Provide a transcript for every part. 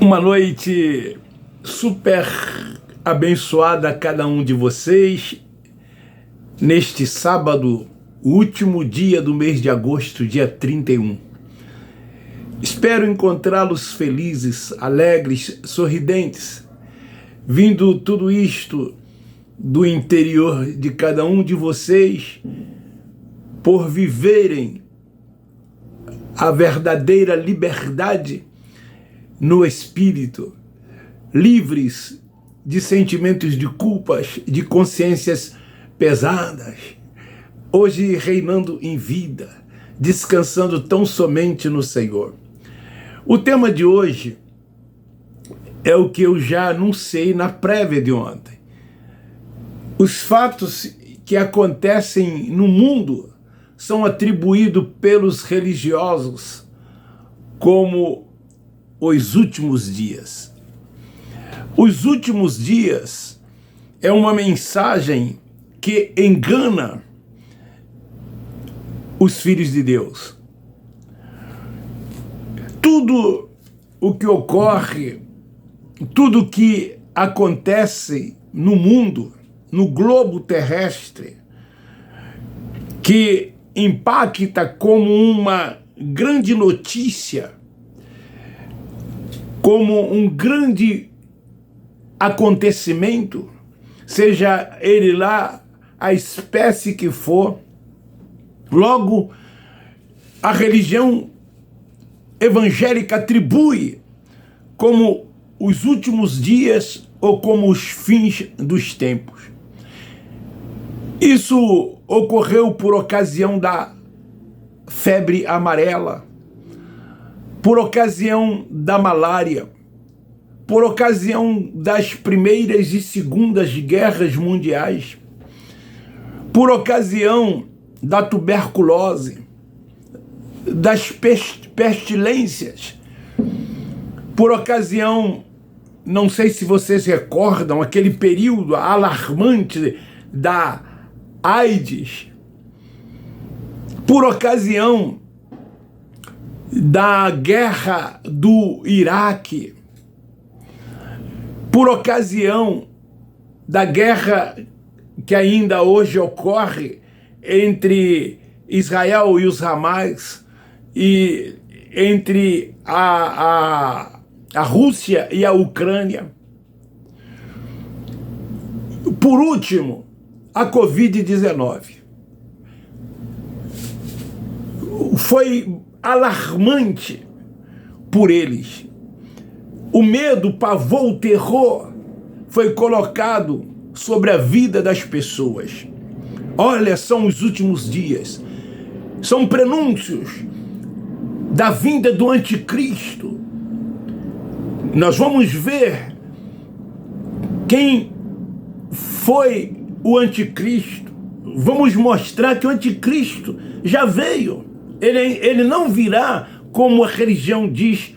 Uma noite super abençoada a cada um de vocês, neste sábado, o último dia do mês de agosto, dia 31. Espero encontrá-los felizes, alegres, sorridentes, vindo tudo isto do interior de cada um de vocês, por viverem a verdadeira liberdade no espírito, livres de sentimentos de culpas, de consciências pesadas, hoje reinando em vida, descansando tão somente no Senhor. O tema de hoje é o que eu já anunciei na prévia de ontem. Os fatos que acontecem no mundo são atribuídos pelos religiosos como os últimos dias. Os últimos dias é uma mensagem que engana os filhos de Deus. Tudo o que ocorre, tudo o que acontece no mundo, no globo terrestre, que impacta como uma grande notícia, como um grande acontecimento, seja ele lá a espécie que for. Logo, a religião evangélica atribui como os últimos dias ou como os fins dos tempos. Isso ocorreu por ocasião da febre amarela, por ocasião da malária, por ocasião das primeiras e segundas guerras mundiais, por ocasião da tuberculose, das pestilências, por ocasião, não sei se vocês recordam, aquele período alarmante da AIDS, por ocasião da guerra do Iraque, por ocasião da guerra que ainda hoje ocorre entre Israel e os Hamas, e entre a Rússia e a Ucrânia. Por último, a Covid-19. Foi alarmante por eles. O medo, o pavor, o terror foi colocado sobre a vida das pessoas. Olha, são os últimos dias. São prenúncios da vinda do anticristo. Nós vamos ver quem foi o anticristo. Vamos mostrar que o anticristo já veio. Ele não virá como a religião diz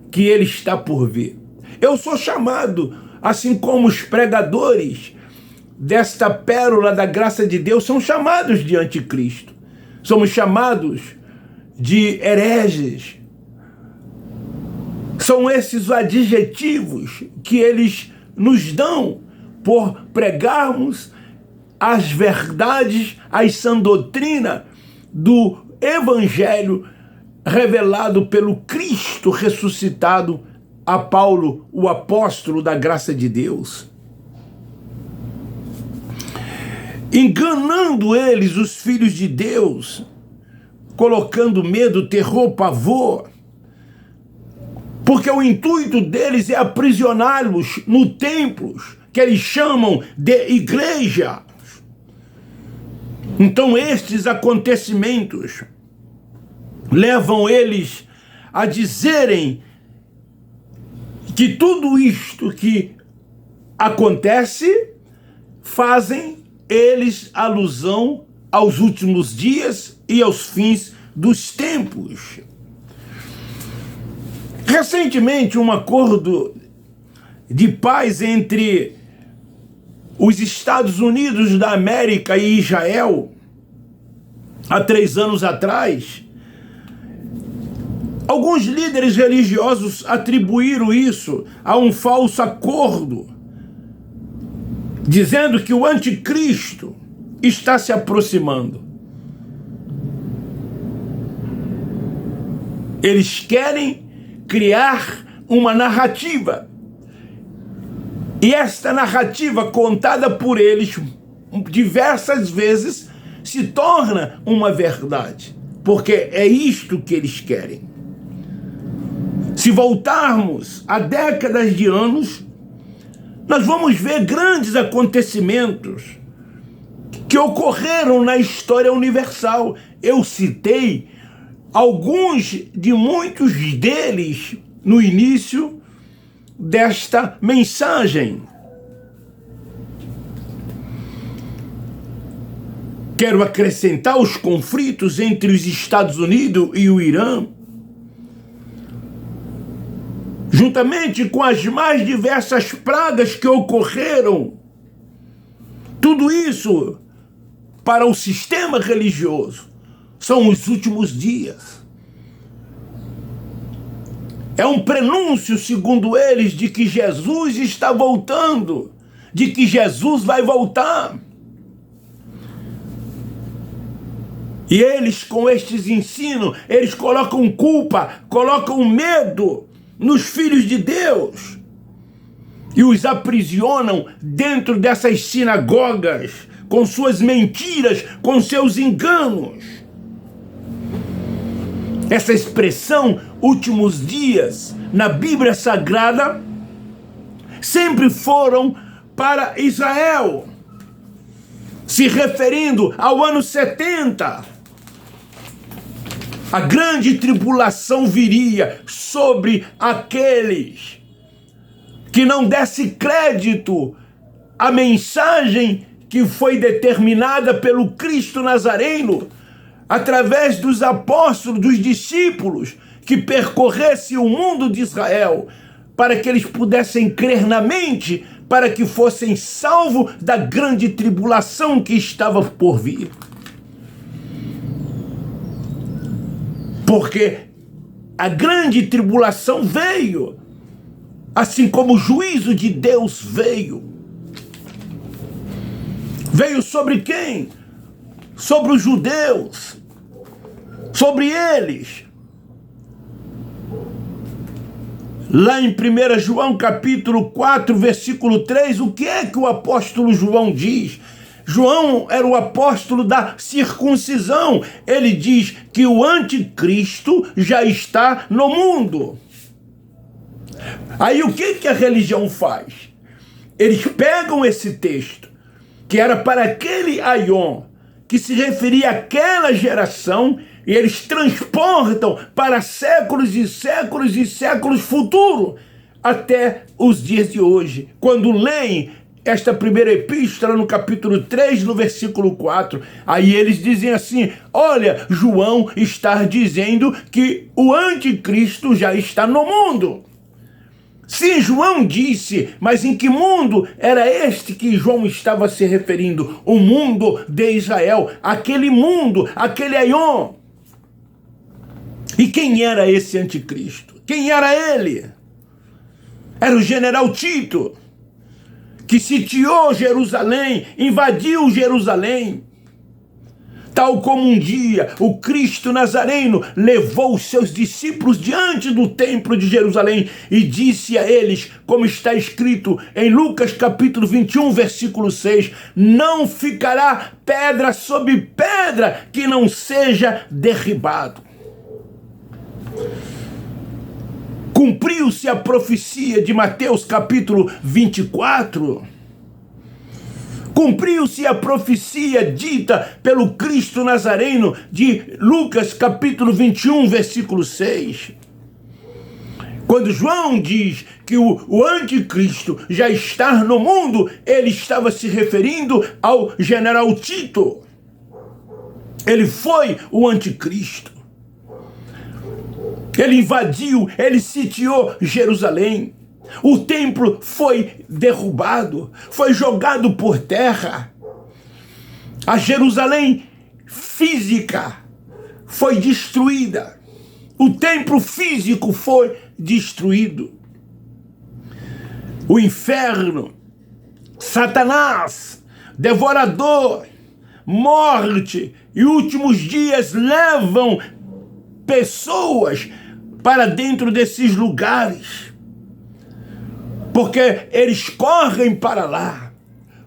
que ele está por vir. Eu sou chamado, assim como os pregadores desta pérola da graça de Deus são chamados de anticristo. Somos chamados de hereges. São esses adjetivos que eles nos dão por pregarmos as verdades, a sã doutrina do Evangelho revelado pelo Cristo ressuscitado a Paulo, o apóstolo da graça de Deus. Enganando eles, os filhos de Deus, colocando medo, terror, pavor, porque o intuito deles é aprisioná-los no templos que eles chamam de igreja. Então estes acontecimentos levam eles a dizerem que tudo isto que acontece fazem eles alusão aos últimos dias e aos fins dos tempos. Recentemente, um acordo de paz entre os Estados Unidos da América e Israel, há 3 anos atrás, Alguns líderes religiosos atribuíram isso a um falso acordo, dizendo que o anticristo está se aproximando. Eles querem criar uma narrativa. E esta narrativa, contada por eles diversas vezes, se torna uma verdade. Porque é isto que eles querem. Se voltarmos a décadas de anos, nós vamos ver grandes acontecimentos que ocorreram na história universal. Eu citei alguns de muitos deles no início desta mensagem. Quero acrescentar os conflitos entre os Estados Unidos e o Irã, juntamente com as mais diversas pragas que ocorreram. Tudo isso, para o sistema religioso, são os últimos dias. É um prenúncio, segundo eles, de que Jesus está voltando, de que Jesus vai voltar. E eles, com estes ensinos, eles colocam culpa, colocam medo nos filhos de Deus e os aprisionam dentro dessas sinagogas, com suas mentiras, com seus enganos. Essa expressão, últimos dias, na Bíblia Sagrada, sempre foram para Israel, se referindo ao ano 70. A grande tribulação viria sobre aqueles que não desse crédito à mensagem que foi determinada pelo Cristo Nazareno, através dos apóstolos, dos discípulos, que percorresse o mundo de Israel, para que eles pudessem crer na mente, para que fossem salvos da grande tribulação que estava por vir. Porque a grande tribulação veio, assim como o juízo de Deus veio. Veio sobre quem? Sobre os judeus, sobre eles. Lá em 1 João capítulo 4, versículo 3, o que é que o apóstolo João diz? João era o apóstolo da circuncisão. Ele diz que o anticristo já está no mundo. Aí o que a religião faz? Eles pegam esse texto, que era para aquele aion, que se referia àquela geração, e eles transportam para séculos e séculos e séculos futuros, até os dias de hoje, quando leem esta primeira epístola no capítulo 3, no versículo 4, aí eles dizem assim: olha, João está dizendo que o anticristo já está no mundo. Sim, João disse, mas em que mundo era este que João estava se referindo? O mundo de Israel, aquele mundo, aquele aion. E quem era esse anticristo? Quem era ele? Era o general Tito, que sitiou Jerusalém, invadiu Jerusalém. Tal como um dia o Cristo Nazareno levou os seus discípulos diante do templo de Jerusalém e disse a eles, como está escrito em Lucas capítulo 21, versículo 6, não ficará pedra sobre pedra que não seja derribado. Cumpriu-se a profecia de Mateus capítulo 24. Cumpriu-se a profecia dita pelo Cristo Nazareno de Lucas capítulo 21, versículo 6. Quando João diz que o anticristo já está no mundo, ele estava se referindo ao general Tito. Ele foi o anticristo. Ele invadiu, ele sitiou Jerusalém. O templo foi derrubado, foi jogado por terra. A Jerusalém física foi destruída. O templo físico foi destruído. O inferno, Satanás, devorador, morte e últimos dias levam pessoas para dentro desses lugares, porque eles correm para lá,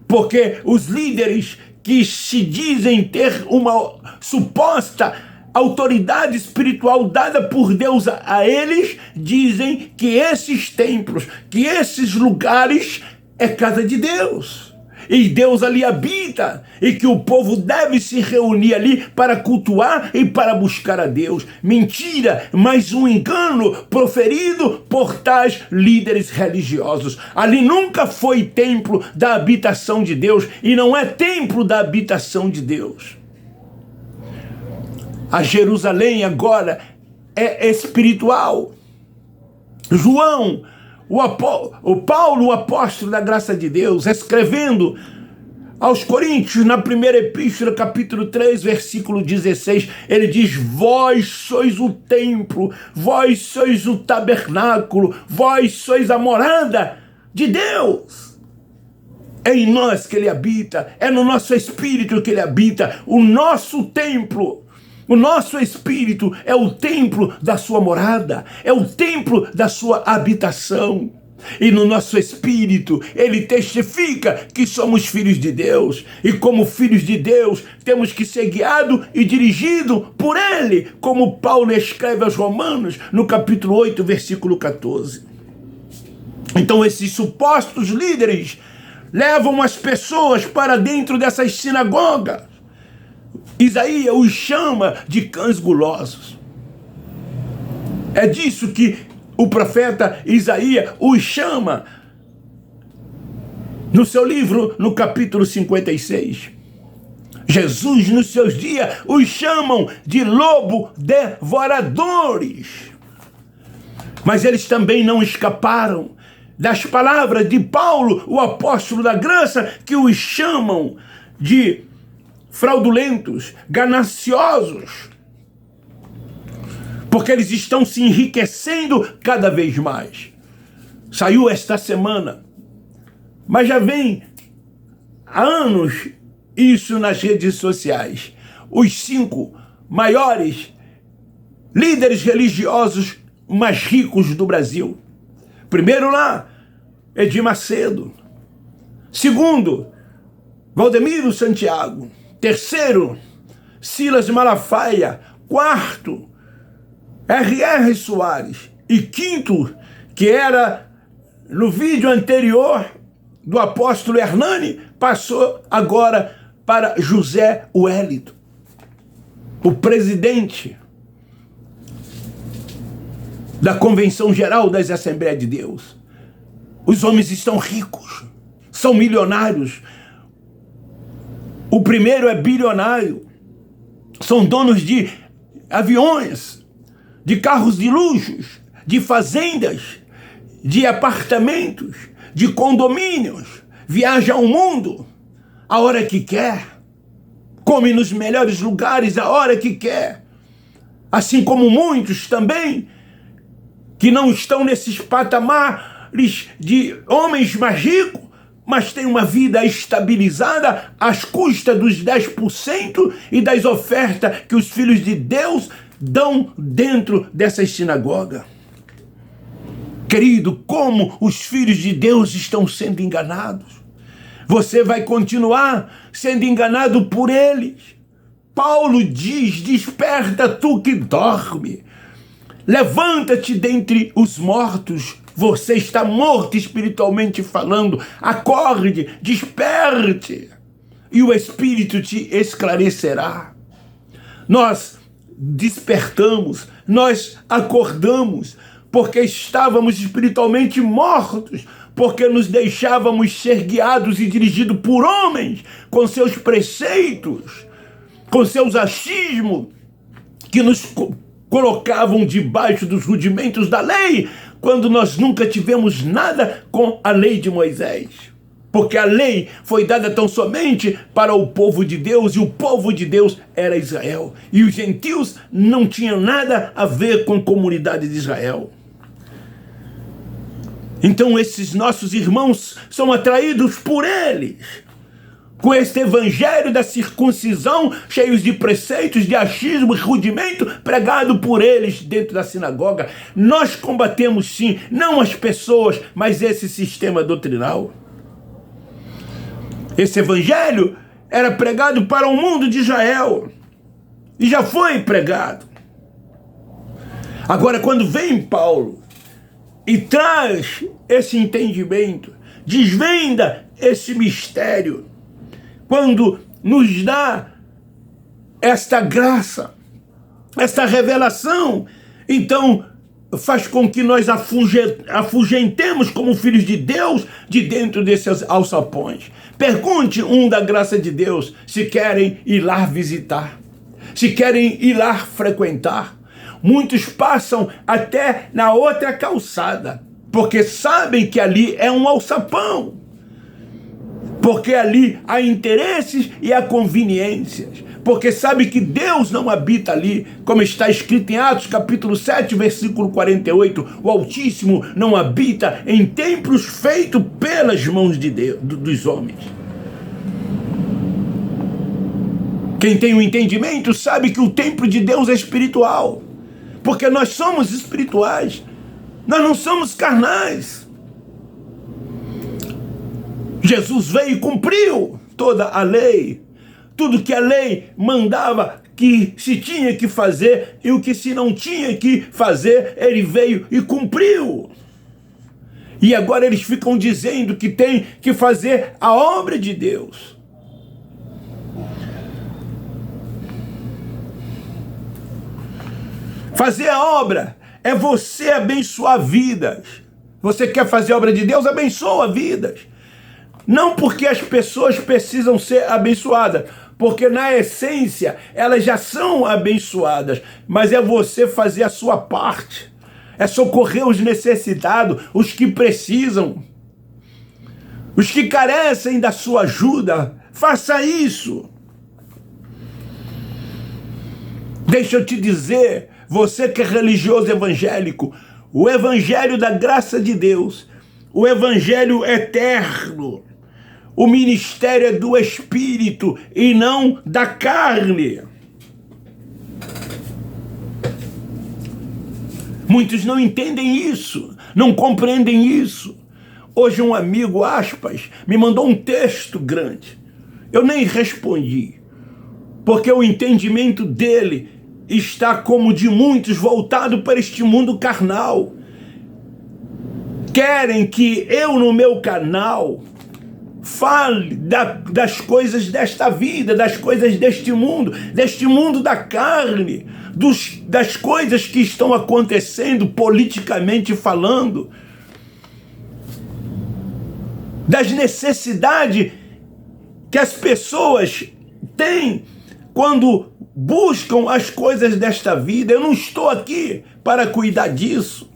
porque os líderes que se dizem ter uma suposta autoridade espiritual dada por Deus a eles, dizem que esses templos, que esses lugares é casa de Deus. E Deus ali habita, e que o povo deve se reunir ali para cultuar e para buscar a Deus. Mentira, mais um engano proferido por tais líderes religiosos. Ali nunca foi templo da habitação de Deus, e não é templo da habitação de Deus. A Jerusalém agora é espiritual. João, o Paulo, o apóstolo da graça de Deus, escrevendo aos Coríntios, na primeira epístola, capítulo 3, versículo 16, ele diz: vós sois o templo, vós sois o tabernáculo, vós sois a morada de Deus. É em nós que ele habita, é no nosso espírito que ele habita. O nosso templo, o nosso espírito é o templo da sua morada, é o templo da sua habitação. E no nosso espírito, ele testifica que somos filhos de Deus. E como filhos de Deus, temos que ser guiados e dirigidos por ele, como Paulo escreve aos Romanos, no capítulo 8, versículo 14. Então esses supostos líderes levam as pessoas para dentro dessas sinagogas. Isaías os chama de cães gulosos. É disso que o profeta Isaías os chama no seu livro, no capítulo 56. Jesus, nos seus dias, os chamam de lobo devoradores. Mas eles também não escaparam das palavras de Paulo, o apóstolo da graça, que os chamam de fraudulentos, gananciosos, porque eles estão se enriquecendo cada vez mais. Saiu esta semana, mas já vem há anos isso nas redes sociais. Os 5 maiores líderes religiosos mais ricos do Brasil. Primeiro lá, Edir Macedo. Segundo, Valdemiro Santiago. Terceiro, Silas Malafaia. Quarto, R.R. Soares. E quinto, que era no vídeo anterior do apóstolo Hernani, passou agora para José Wellington, o presidente da Convenção Geral das Assembleias de Deus. Os homens estão ricos, são milionários. O primeiro é bilionário. São donos de aviões, de carros de luxos, de fazendas, de apartamentos, de condomínios. Viaja ao mundo a hora que quer. Come nos melhores lugares a hora que quer. Assim como muitos também que não estão nesses patamares de homens mais ricos, mas tem uma vida estabilizada às custas dos 10% e das ofertas que os filhos de Deus dão dentro dessas sinagogas. Querido, como os filhos de Deus estão sendo enganados. Você vai continuar sendo enganado por eles. Paulo diz: desperta tu que dorme. Levanta-te dentre os mortos. Você está morto espiritualmente falando. Acorde, desperte, e o Espírito te esclarecerá. Nós despertamos, nós acordamos, porque estávamos espiritualmente mortos, porque nos deixávamos ser guiados e dirigidos por homens, com seus preceitos, com seus achismos, que nos colocavam debaixo dos rudimentos da lei, quando nós nunca tivemos nada com a lei de Moisés. Porque a lei foi dada tão somente para o povo de Deus, e o povo de Deus era Israel. E os gentios não tinham nada a ver com a comunidade de Israel. Então esses nossos irmãos são atraídos por eles, com este evangelho da circuncisão, cheios de preceitos, de achismo e rudimento, pregado por eles dentro da sinagoga. Nós combatemos sim, não as pessoas, mas esse sistema doutrinal. Esse evangelho era pregado para o mundo de Israel, e já foi pregado. Agora, quando vem Paulo e traz esse entendimento, desvenda esse mistério, quando nos dá esta graça, esta revelação, então faz com que nós afugentemos como filhos de Deus de dentro desses alçapões. Pergunte um da graça de Deus se querem ir lá visitar, se querem ir lá frequentar. Muitos passam até na outra calçada, porque sabem que ali é um alçapão, porque ali há interesses e há conveniências, porque sabe que Deus não habita ali, como está escrito em Atos capítulo 7, versículo 48, o Altíssimo não habita em templos feitos pelas mãos de Deus, dos homens. Quem tem o entendimento sabe que o templo de Deus é espiritual, porque nós somos espirituais, nós não somos carnais. Jesus veio e cumpriu toda a lei, tudo que a lei mandava que se tinha que fazer, e o que se não tinha que fazer, ele veio e cumpriu. E agora eles ficam dizendo que tem que fazer a obra de Deus. Fazer a obra é você abençoar vidas. Você quer fazer a obra de Deus? Abençoa vidas. Não porque as pessoas precisam ser abençoadas, porque na essência elas já são abençoadas, mas é você fazer a sua parte, é socorrer os necessitados, os que precisam, os que carecem da sua ajuda. Faça isso. Deixa eu te dizer, você que é religioso evangélico, o evangelho da graça de Deus, o evangelho eterno, o ministério é do Espírito e não da carne. Muitos não entendem isso, não compreendem isso. Hoje um amigo, aspas, me mandou um texto grande. Eu nem respondi, porque o entendimento dele está como de muitos voltado para este mundo carnal. Querem que eu no meu canal fale das coisas desta vida, das coisas deste mundo da carne, das coisas que estão acontecendo politicamente falando, das necessidades que as pessoas têm quando buscam as coisas desta vida. Eu não estou aqui para cuidar disso,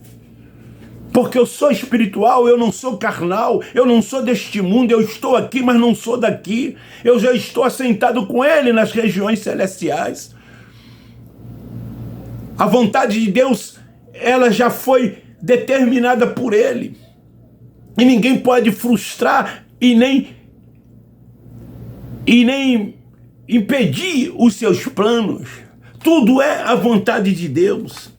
porque eu sou espiritual, eu não sou carnal, eu não sou deste mundo, eu estou aqui, mas não sou daqui. Eu já estou assentado com ele nas regiões celestiais. A vontade de Deus, ela já foi determinada por ele. E ninguém pode frustrar e nem impedir os seus planos. Tudo é a vontade de Deus.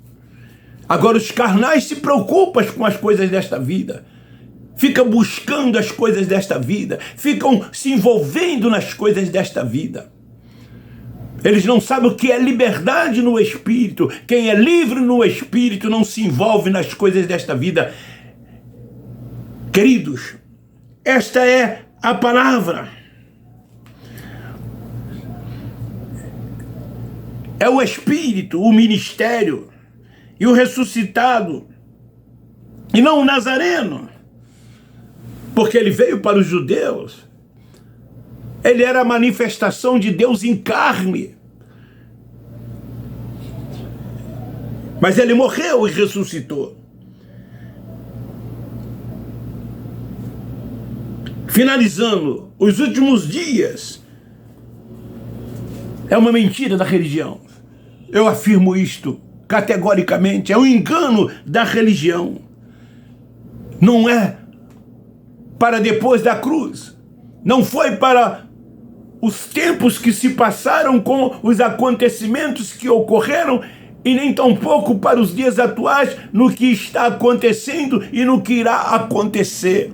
Agora os carnais se preocupam com as coisas desta vida, ficam buscando as coisas desta vida, ficam se envolvendo nas coisas desta vida. Eles não sabem o que é liberdade no Espírito. Quem é livre no Espírito não se envolve nas coisas desta vida. Queridos, esta é a palavra. É o Espírito, o ministério e o ressuscitado, e não o Nazareno, porque ele veio para os judeus. Ele era a manifestação de Deus em carne, mas ele morreu e ressuscitou. Finalizando, os últimos dias é uma mentira da religião. Eu afirmo isto categoricamente, é um engano da religião. Não é para depois da cruz. Não foi para os tempos que se passaram com os acontecimentos que ocorreram e nem tampouco para os dias atuais no que está acontecendo e no que irá acontecer.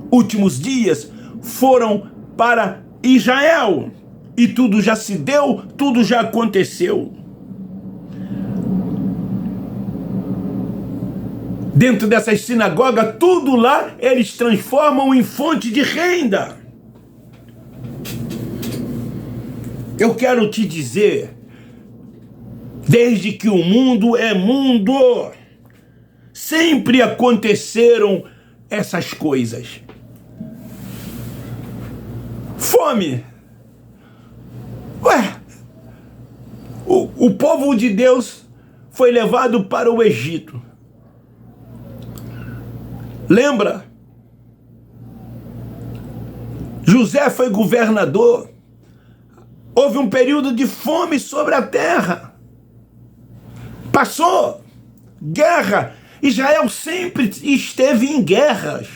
Últimos dias foram para Israel e tudo já se deu, tudo já aconteceu. Dentro dessas sinagogas, tudo lá eles transformam em fonte de renda. Eu quero te dizer, desde que o mundo é mundo, sempre aconteceram essas coisas. Fome. Ué, o povo de Deus foi levado para o Egito. Lembra? José foi governador. Houve um período de fome sobre a terra. Passou. Guerra. Israel sempre esteve em guerras.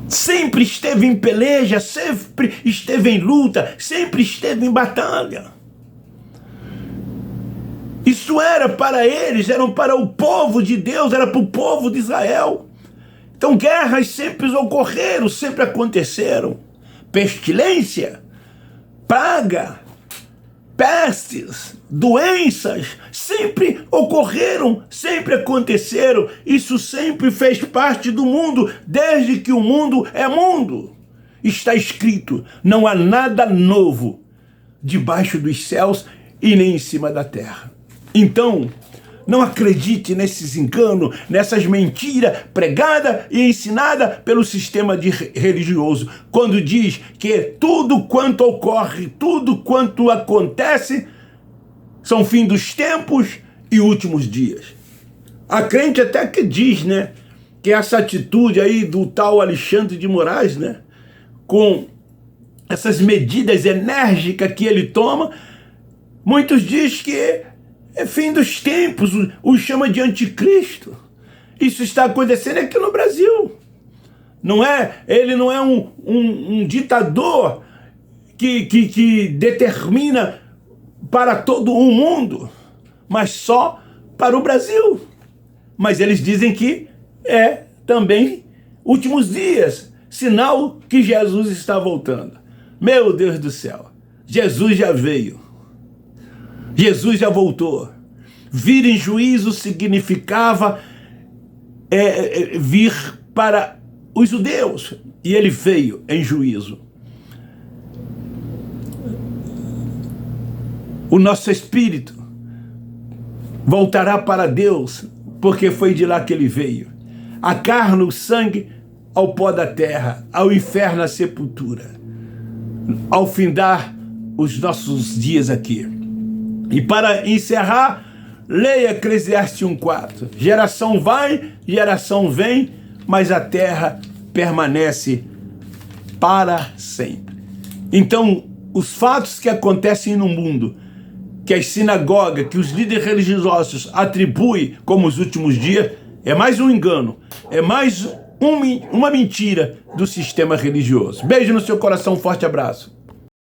Sempre esteve em peleja, sempre esteve em luta, sempre esteve em batalha. Isso era para eles, era para o povo de Deus, era para o povo de Israel. Então guerras sempre ocorreram, sempre aconteceram. Pestilência, praga, pestes, doenças, sempre ocorreram, sempre aconteceram. Isso sempre fez parte do mundo, desde que o mundo é mundo. Está escrito, não há nada novo debaixo dos céus e nem em cima da terra. Então, não acredite nesses enganos, nessas mentiras pregadas e ensinadas pelo sistema religioso, quando diz que tudo quanto ocorre, tudo quanto acontece, são fim dos tempos e últimos dias. A crente até que diz, né, que essa atitude aí do tal Alexandre de Moraes, né, com essas medidas enérgicas que ele toma, muitos dizem que é fim dos tempos, o chama de anticristo. Isso está acontecendo aqui no Brasil. Não é, ele não é um ditador que determina para todo o mundo, mas só para o Brasil. Mas eles dizem que é também últimos dias, sinal que Jesus está voltando. Meu Deus do céu, Jesus já veio. Jesus já voltou. Vir em juízo significava vir para os judeus. E ele veio em juízo. O nosso espírito voltará para Deus, porque foi de lá que ele veio. A carne, o sangue, ao pó da terra, ao inferno, à sepultura. Ao findar os nossos dias aqui. E para encerrar, leia Eclesiastes 1:4. Geração vai, geração vem, mas a terra permanece para sempre. Então, os fatos que acontecem no mundo, que as sinagogas, que os líderes religiosos atribuem como os últimos dias, é mais um engano, é mais uma mentira do sistema religioso. Beijo no seu coração, um forte abraço.